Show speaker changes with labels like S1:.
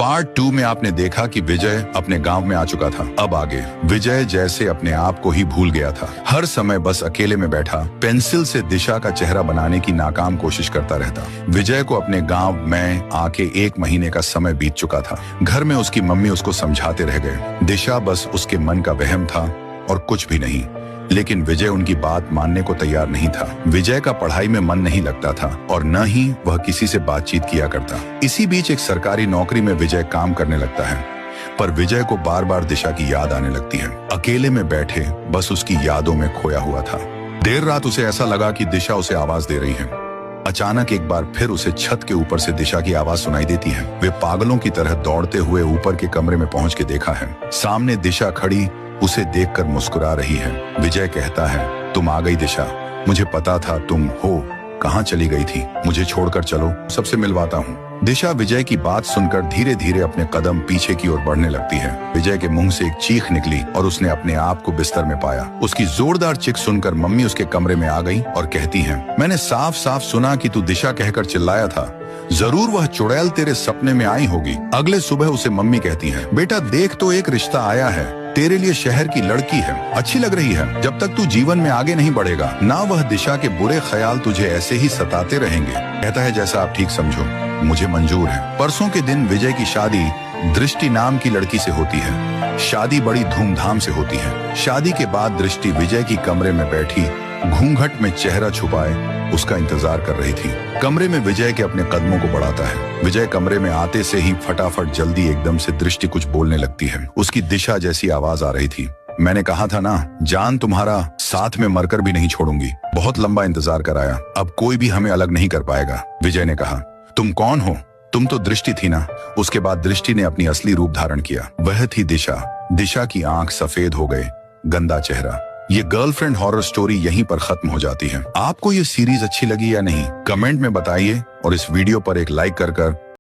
S1: Part 2 में आपने देखा कि विजय अपने गांव में आ चुका था। अब आगे विजय जैसे अपने आप को ही भूल गया था। हर समय बस अकेले में बैठा पेंसिल से दिशा का चेहरा बनाने की नाकाम कोशिश करता रहता। विजय को अपने गांव में आके 1 महीने का समय बीत चुका था। घर में उसकी मम्मी उसको समझाते रह गए। दिशा बस उसके मन का वहम था और कुछ भी नहीं। लेकिन विजय उनकी बात मानने को तैयार नहीं था। विजय का पढ़ाई में मन नहीं लगता था और न ही वह किसी से बातचीत किया करता। इसी बीच एक सरकारी नौकरी में विजय काम करने लगता है, पर विजय को बार बार दिशा की याद आने लगती है। अकेले में बैठे बस उसकी यादों में खोया हुआ था। देर रात उसे ऐसा लगा कि दिशा उसे आवाज दे रही है। अचानक एक बार फिर उसे छत के ऊपर से दिशा की आवाज सुनाई देती है। वे पागलों की तरह दौड़ते हुए ऊपर के कमरे में पहुंच के देखा है। सामने दिशा खड़ी उसे देखकर मुस्कुरा रही है। विजय कहता है, तुम आ गई दिशा, मुझे पता था तुम हो। कहाँ चली गई थी? मुझे छोड़कर चलो, सबसे मिलवाता हूँ। दिशा विजय की बात सुनकर धीरे धीरे अपने कदम पीछे की ओर बढ़ने लगती है। विजय के मुंह से एक चीख निकली और उसने अपने आप को बिस्तर में पाया। उसकी जोरदार चीख सुनकर मम्मी उसके कमरे में आ गई और कहती हैं, मैंने साफ साफ सुना कि तू दिशा कहकर चिल्लाया था। जरूर वह चुड़ैल तेरे सपने में आई होगी। अगले सुबह उसे मम्मी कहती है, बेटा देख तो एक रिश्ता आया है, तेरे लिए शहर की लड़की है, अच्छी लग रही है। जब तक तू जीवन में आगे नहीं बढ़ेगा ना वह दिशा के बुरे ख्याल तुझे ऐसे ही सताते रहेंगे। कहता है जैसा आप ठीक समझो, मुझे मंजूर है। परसों के दिन विजय की शादी दृष्टि नाम की लड़की से होती है। शादी बड़ी धूमधाम से होती है। शादी के बाद दृष्टि विजय की कमरे में बैठी घूंघट में चेहरा छुपाए उसका इंतजार कर रही थी। कमरे में विजय के अपने कदमों को बढ़ाता है। विजय कमरे में आते से ही फटाफट जल्दी एकदम से दृष्टि कुछ बोलने लगती है। उसकी दिशा जैसी आवाज आ रही थी, मैंने कहा था ना जान तुम्हारा साथ में मरकर भी नहीं छोड़ूंगी। बहुत लंबा इंतजार कराया, अब कोई भी हमें अलग नहीं कर पाएगा। विजय ने कहा, तुम कौन हो? तुम तो दृष्टि थी ना। उसके बाद दृष्टि ने अपनी असली रूप धारण किया। वह थी दिशा। दिशा की आंख सफेद हो गए, गंदा चेहरा। ये गर्लफ्रेंड हॉरर स्टोरी यहीं पर खत्म हो जाती है। आपको ये सीरीज अच्छी लगी या नहीं, कमेंट में बताइए और इस वीडियो पर एक लाइक कर